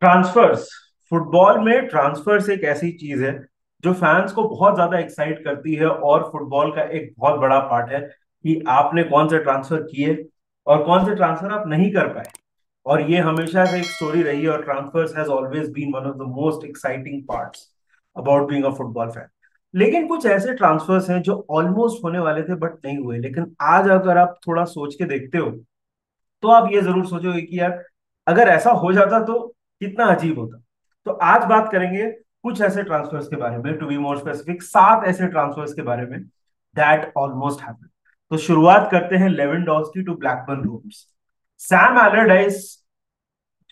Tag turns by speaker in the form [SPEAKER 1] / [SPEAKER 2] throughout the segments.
[SPEAKER 1] Transverse. Football में transverse एक ऐसी चीज है जो फैंस को बहुत ज्यादा एक्साइट करती है, और फुटबॉल का एक बहुत बड़ा पार्ट है कि आपने कौन से ट्रांसफर किए और कौन से ट्रांसफर आप नहीं कर पाए। और ये हमेशा से एक स्टोरी रही है, और transfers has always been one of the most exciting parts about being a football fan. लेकिन कुछ ऐसे ट्रांसफर्स हैं जो ऑलमोस्ट होने वाले थे बट नहीं हुए। लेकिन आज अगर आप थोड़ा सोच के देखते हो तो आप ये जरूर सोचोगे कि यार, अगर ऐसा हो जाता तो कितना अजीब होता। तो आज बात करेंगे कुछ ऐसे ट्रांसफर्स के बारे में, टू बी मोर स्पेसिफिक 7 ऐसे ट्रांसफर्स के बारे में दैट ऑलमोस्ट हैपेंड। तो शुरुआत करते हैं Lewandowski to Blackburn Rovers. Sam Allardyce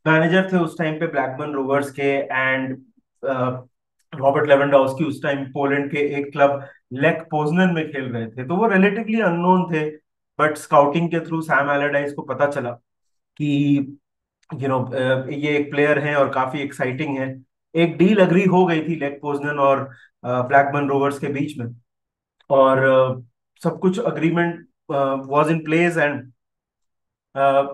[SPEAKER 1] manager थे उस टाइम पे ब्लैकबर्न रोवर्स के, एंड रॉबर्ट लेवेंडोस्की उस टाइम पोलैंड के एक क्लब लेक पोजनन में खेल रहे थे, तो वो रिलेटिवली अननोन थे। बट स्काउटिंग के थ्रू सैम एलरडाइस को पता चला कि ये एक प्लेयर हैं और काफी एक्साइटिंग है। एक डील अग्री हो गई थी लेक पोजनन और ब्लैकबर्न रोवर्स के बीच में, और सब कुछ agreement was in place. And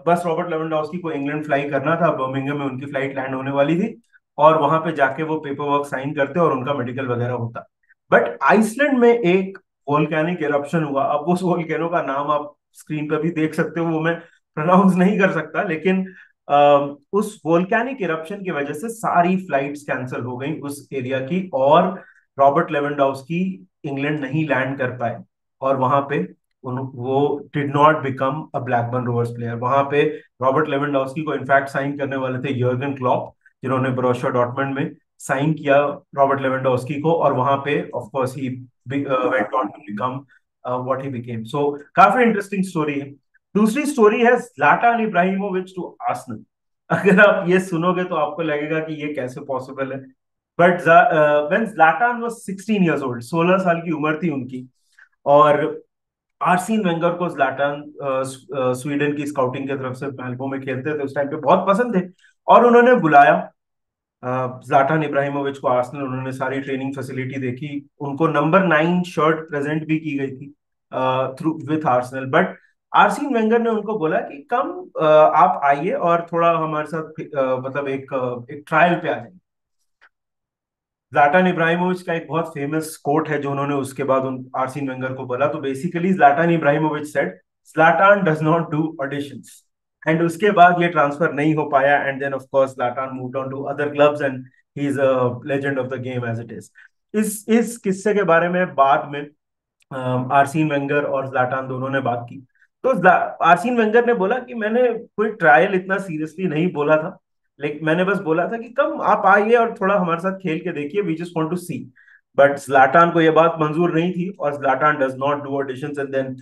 [SPEAKER 1] बस रॉबर्ट लेवेंडोस्की को इंग्लैंड फ्लाई करना था, बर्मिंघम में उनकी फ्लाइट लैंड होने वाली थी, और वहां पे जाके वो पेपर वर्क साइन करते और उनका मेडिकल वगैरह होता। बट आइसलैंड में एक वोल्केनिक इरप्शन हुआ। अब उस वोल्केनो का नाम आप स्क्रीन पर भी देख सकते हो, वो मैं प्रोनाउंस नहीं कर सकता, लेकिन उस वोल्केनिक इरप्शन की वजह से सारी फ्लाइट्स कैंसिल हो गई उस एरिया की, और रॉबर्ट लेवेंडोस्की इंग्लैंड नहीं लैंड कर पाए। और वहां पे वो did not become a Blackburn Rovers player. वहां पे रॉबर्ट लेवेंडोस्की को इनफैक्ट साइन करने वाले थे यर्गन क्लॉप, जिन्होंने बोरुसिया डॉर्टमंड में साइन किया रॉबर्ट लेवेंडोस्की को, और वहां पे of course he went on to become what he became. So काफी इंटरेस्टिंग स्टोरी है। दूसरी स्टोरी है ज़्लाटान इब्राहिमोविच टू आर्सेनल। अगर आप ये सुनोगे तो आपको लगेगा कि ये कैसे पॉसिबल है। But when Zlatan was 16 years old, 16 साल की उम्र थी उनकी, और आर्सीन वेंगर को ज़्लाटान स्वीडन की स्काउटिंग की तरफ से मैल्बो में खेलते थे उस टाइम पे बहुत पसंद थे, और उन्होंने बुलाया ज़्लाटान इब्राहिमोविच को आर्सेनल। उन्होंने सारी ट्रेनिंग फैसिलिटी देखी, उनको नंबर 9 शर्ट प्रेजेंट भी की गई थी through with Arsenal. But Arsene Wenger ने उनको बोला कि कम, आप आइए और थोड़ा हमारे साथ मतलब एक ट्रायल पे आ जाइए। ज़्लाटान इब्राहिमोविच का एक बहुत फेमस कोट है जो उन्होंने उसके बाद उन आर्सेन वेंगर को बोला। तो basically Zlatan Ibrahimovic said, Zlatan does not do auditions. And उसके बाद ये ट्रांसफर नहीं हो पाया, and then of course Zlatan moved on to other clubs, and he is a legend of the game as it is. इस किस्से के बारे में बाद में आर्सीन वेंगर और ज़्लाटान दोनों ने बात की। तो आर्सीन वेंगर ने बोला कि मैंने कोई ट्रायल इतना सीरियसली नहीं बोला था, लेकिन मैंने बस बोला था कि कम आप आइए और थोड़ा हमारे साथ खेल के देखिए, we just want to see. But Zlatan को यह बात मंजूर नहीं थी, और Zlatan does not do auditions, and then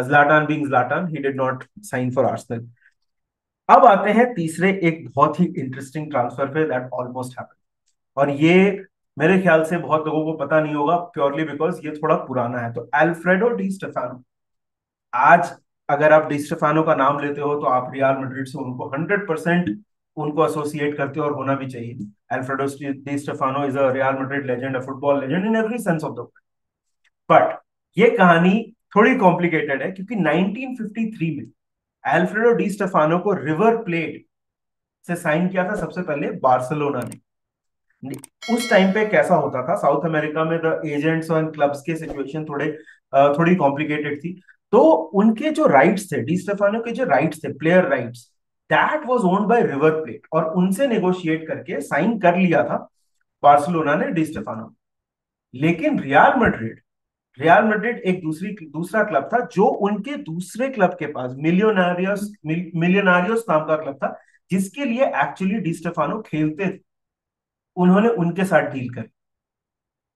[SPEAKER 1] Zlatan being Zlatan, he did not sign for Arsenal. अब आते हैं तीसरे एक बहुत ही इंटरेस्टिंग ट्रांसफर पे दैट ऑलमोस्ट हैपेंड, और ये मेरे ख्याल से बहुत लोगों को पता नहीं होगा, प्योरली बिकॉज ये थोड़ा पुराना है। तो अल्फ्रेडो डी स्टेफानो। आज अगर आप डी स्टेफानो का नाम लेते हो तो आप रियल मैड्रिड से उनको 100% उनको एसोसिएट करते हो, और होना भी चाहिए। Alfredo D Stefano is a real Madrid legend, a football legend in every sense of the word. But ये कहानी थोड़ी कॉम्प्लिकेटेड है, क्योंकि 1953 में अल्फ्रेडो डी स्टेफानो को रिवर प्लेट से साइन किया था सबसे पहले बार्सिलोना ने। उस टाइम पे कैसा होता था साउथ अमेरिका में, द एजेंट्स एंड क्लब्स के सिचुएशन थोड़ी कॉम्प्लिकेटेड थी। तो उनके जो राइट्स थे, डी स्टेफानो के जो राइट्स थे, player rights, that was owned by river plate, और उनसे नेगोशिएट करके साइन कर लिया था बार्सिलोना ने डी स्टेफानो। लेकिन रियल मैड्रिड एक दूसरा क्लब था जो उनके दूसरे क्लब के पास, मिलियोनारियोस नाम का क्लब था, जिसके लिए एक्चुअली डी स्टेफानो खेलते थे। उन्होंने उनके साथ डील करी।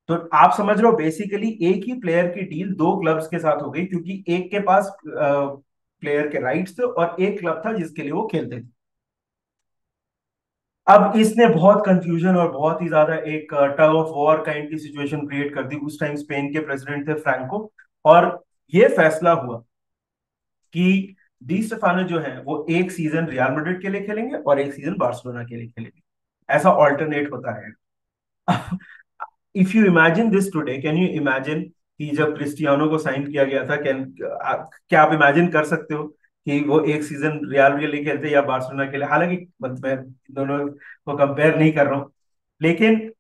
[SPEAKER 1] तो आप समझ रहे हो, बेसिकली एक ही प्लेयर की डील दो क्लब्स के साथ हो गई, क्योंकि एक के पास प्लेयर के राइट्स थे और एक क्लब था जिसके लिए वो खेलते थे। अब इसने बहुत कंफ्यूजन और बहुत ही ज्यादा एक टग ऑफ वॉर काइंड की सिचुएशन क्रिएट कर दी। उस टाइम स्पेन के प्रेसिडेंट थे फ्रैंको, और ये फैसला हुआ कि डी स्टेफानो जो है वो एक सीजन रियल मैड्रिड के लिए खेलेंगे और एक सीजन बार्सिलोना के लिए खेलेंगे। ऐसा ऑल्टरनेट होता रहेगा। If you imagine this today, can you imagine कि जब क्रिस्टियानो को साइन किया गया था, क्या आप इमेजिन कर सकते हो कि वो एक सीजन रियल के लिए खेलते या बार्सिलोना के लिए, हालांकि मतलब मैं इन दोनों को कंपेयर नहीं कर रहा हूँ, लेकिन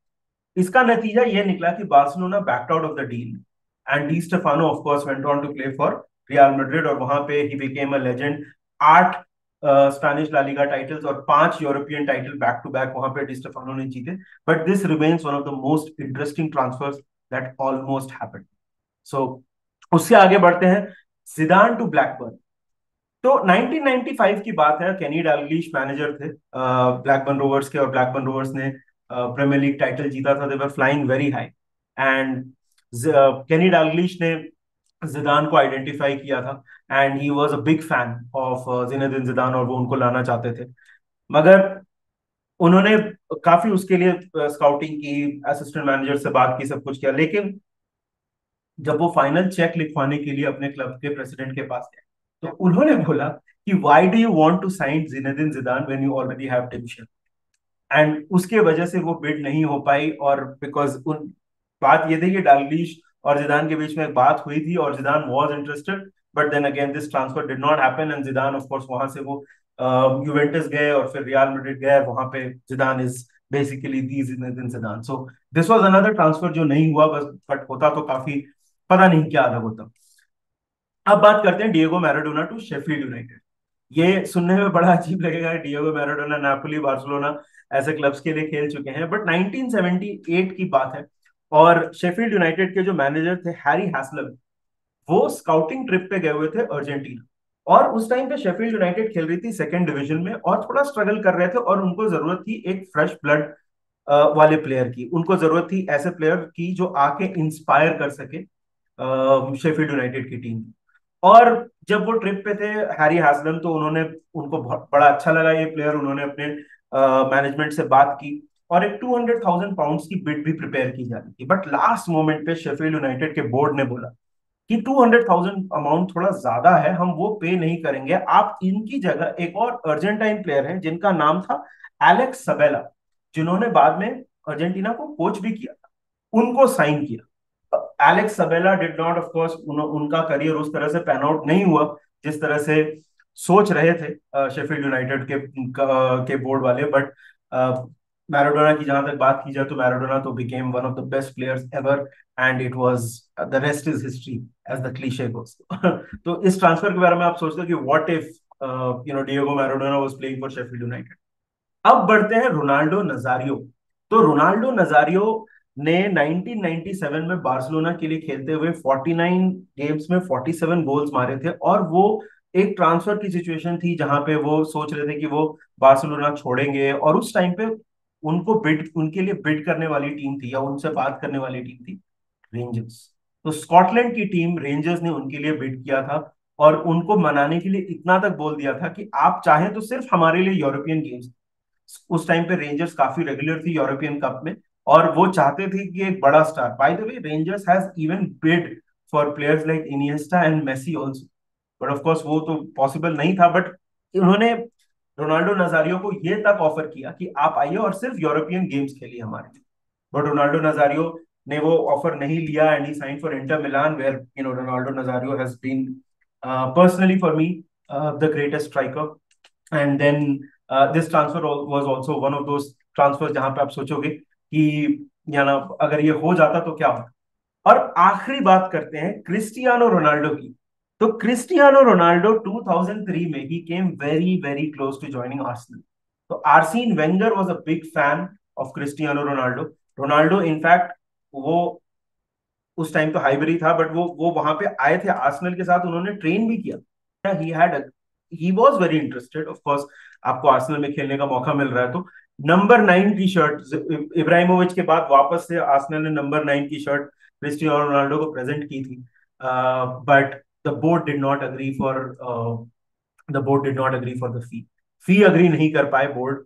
[SPEAKER 1] इसका नतीजा ये निकला कि Barcelona backed out of the deal and Di Stefano of course went on to play for Real Madrid, और वहां पे he became a legend. 8 Spanish La Liga titles और 5 European title back to back वहां पे Di Stefano ने जीते। But this remains one of the most interesting transfers that almost happened. So उससे आगे बढ़ते हैं, जिदान टू ब्लैकबर्न। तो 1995 की बात है, केनी डालग्लिश मैनेजर थे ब्लैकबर्न रोवर्स के, और ब्लैकबर्न रोवर्स ने प्रीमियर लीग टाइटल जीता था। They were flying very high and Kenny Dalglish ने जिदान को आइडेंटिफाई किया था and he was a big fan of Zinedine Zidane, और वो उनको लाना चाहते थे। मगर उन्होंने काफी उसके लिए स्काउटिंग की, असिस्टेंट मैनेजर से बात की, सब कुछ किया, लेकिन जब वो फाइनल चेक लिखवाने के लिए अपने क्लब के प्रेसिडेंट के पास गए, तो उन्होंने बोला कि why do you want to sign Zinedine Zidane when you already have Tim Shelby. And उसके वजह से वो बिड नहीं हो पाई, और बिकॉज उन बात ये थी कि डालग्लिश और जिदान के बीच में एक बात हुई थी और Zidane was interested, but then again this transfer did not happen and Zidane of course वहां से वो यूवेंटस गए और फिर रियल मैड्रिड गए, वहां पे जिदान is basically the Zinedine Zidane. So this was another transfer जो नहीं हुआ, बस बट होता तो काफी पता नहीं क्या अलग होता। अब बात करते हैं Diego Maradona to Sheffield United. ये सुनने में बड़ा अजीब लगेगा, डिएगो मैराडोना नापोली बार्सिलोना ऐसे क्लब्स के लिए खेल चुके हैं, बट 1978 की बात है और शेफील्ड यूनाइटेड के जो मैनेजर थे हैरी हैसलम, वो स्काउटिंग ट्रिप पे गए हुए थे अर्जेंटीना। और उस टाइम पे शेफील्ड यूनाइटेड खेल रही थी सेकंड डिवीजन में और थोड़ा स्ट्रगल कर रहे थे, और उनको जरूरत थी एक फ्रेश ब्लड वाले प्लेयर की, उनको जरूरत थी ऐसे प्लेयर की जो आके इंस्पायर कर सके शेफील्ड यूनाइटेड की टीम। और जब वो ट्रिप पे थे हैरी हैसलम, तो उन्होंने उनको बहुत बड़ा अच्छा लगा ये प्लेयर, उन्होंने अपने मैनेजमेंट से बात की और एक 200,000 पाउंड्स की बिड भी प्रिपेयर की जा रही थी। बट लास्ट मोमेंट पे शेफील्ड यूनाइटेड के बोर्ड ने बोला कि 200,000 अमाउंट थोड़ा ज्यादा है, हम वो पे नहीं करेंगे, आप इनकी जगह एक और अर्जेंटाइन प्लेयर है जिनका नाम था एलेक्स सबेला, जिन्होंने बाद में अर्जेंटीना को कोच भी किया, उनको साइन किया। Alex Sabella did not of course, उनका करियर उस तरह से पैन आउट नहीं हुआ जिस तरह से सोच रहे थे शेफील्ड यूनाइटेड के बोर्ड वाले। बट मैराडोना की जहां तक बात की जाए तो मैराडोना तो became one of the best players ever and it was the rest is history as the cliche goes. तो इस ट्रांसफर के बारे में आप सोचते हो कि what if Diego Maradona was playing for Sheffield United. अब बढ़ते हैं रोनाल्डो नजारियो। तो रोनाल्डो नजारियो ने 1997 में बार्सिलोना के लिए खेलते हुए 49 गेम्स में 47 गोल्स मारे थे, और वो एक ट्रांसफर की सिचुएशन थी जहां पे वो सोच रहे थे कि वो बार्सिलोना छोड़ेंगे, और उस टाइम पे उनको बिड, उनके लिए बिड करने वाली टीम थी या उनसे बात करने वाली टीम थी रेंजर्स। तो स्कॉटलैंड की टीम रेंजर्स ने उनके लिए बिड किया था और उनको मनाने के लिए इतना तक बोल दिया था कि आप चाहें तो सिर्फ हमारे लिए यूरोपियन गेम्स। उस टाइम पे रेंजर्स काफी रेगुलर थी यूरोपियन कप में, और वो चाहते थे कि एक बड़ा star, by the way Rangers has even bid for players like Iniesta and Messi also, but of course वो तो पॉसिबल नहीं था। बट उन्होंने रोनाल्डो नजारियो को ये तक ऑफर किया कि आप आइए और सिर्फ यूरोपियन गेम्स खेलिए हमारे लिए। बट रोनाल्डो नजारियो ने वो ऑफर नहीं लिया and he sign for Inter Milan, where Ronaldo Nazario has been personally for me the greatest striker. And then this transfer was also one of those transfer जहां पे आप सोचोगे कि अगर ये हो जाता तो क्या होता। और आखिरी बात करते हैं क्रिस्टियानो रोनाल्डो की। तो क्रिस्टियानो रोनाल्डो 2003 में he came very very close to joining Arsenal. तो Arsene Wenger was a big fan of Cristiano Ronaldo. Ronaldo in fact वो उस टाइम तो हाइबरी था, बट वो वहां पे आए थे आर्सेनल के साथ, उन्होंने ट्रेन भी किया। He was very interested of course, आपको आर्सेनल में खेलने का मौका मिल रहा है तो। नंबर 9 की शर्ट इब्राहिमोविच के बाद वापस से आर्सेनल ने नंबर 9 की शर्ट क्रिस्टियानो रोनाल्डो को प्रेजेंट की थी, but the board did not agree for the fee agree नहीं कर पाए बोर्ड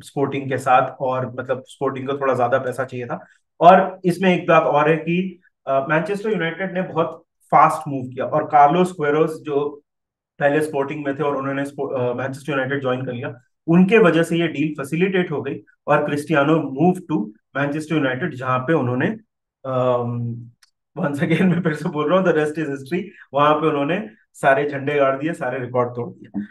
[SPEAKER 1] स्पोर्टिंग के साथ, और मतलब स्पोर्टिंग को थोड़ा ज्यादा पैसा चाहिए था। और इसमें एक बात और है कि मैनचेस्टर यूनाइटेड ने बहुत फास्ट मूव किया, और कार्लोस क्वेरोस जो पहले स्पोर्टिंग में थे और उन्होंने मैनचेस्टर यूनाइटेड ज्वाइन कर लिया, उनके वजह से ये डील फैसिलिटेट हो गई और Cristiano move to Manchester United, जहां पे उन्होंने वंस अगेन मैं फिर से बोल रहा हूँ द रेस्ट इज हिस्ट्री, वहां पे उन्होंने सारे झंडे गाड़ दिए, सारे रिकॉर्ड तोड़ दिए।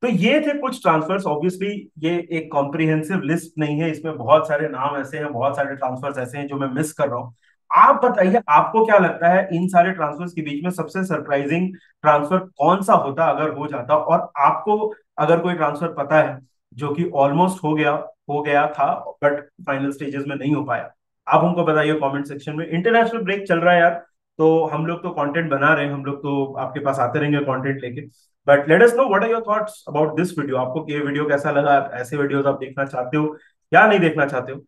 [SPEAKER 1] तो ये थे कुछ ट्रांसफर्स। ऑब्वियसली ये एक कॉम्प्रिहेंसिव लिस्ट नहीं है, इसमें बहुत सारे नाम ऐसे हैं, बहुत सारे ट्रांसफर्स ऐसे हैं जो मैं मिस कर रहा हूँ। आप बताइए, आपको क्या लगता है इन सारे ट्रांसफर्स के बीच में सबसे सरप्राइजिंग ट्रांसफर कौन सा होता अगर हो जाता? और आपको अगर कोई ट्रांसफर पता है जो कि ऑलमोस्ट हो गया था बट फाइनल स्टेजेस में नहीं हो पाया, आप हमको बताइए कमेंट सेक्शन में। इंटरनेशनल ब्रेक चल रहा है यार, तो हम लोग तो कंटेंट बना रहे हैं, हम लोग तो आपके पास आते रहेंगे कंटेंट लेके। But let us know what are your thoughts about this video. आपको ये वीडियो कैसा लगा? ऐसे वीडियोस आप देखना चाहते हो या नहीं देखना चाहते हो?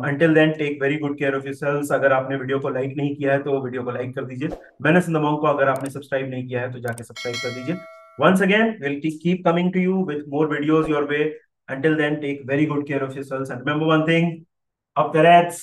[SPEAKER 1] Until then, take very good care of yourselves. अगर आपने वीडियो को लाइक नहीं किया है तो वीडियो को लाइक कर दीजिए। मैंने इन को अगर आपने सब्सक्राइब नहीं किया है तो जाके सब्सक्राइब कर दीजिए। Once again, will keep coming to you with more videos your way. Until then, take very good care of yourselves and remember one thing, up the Reds.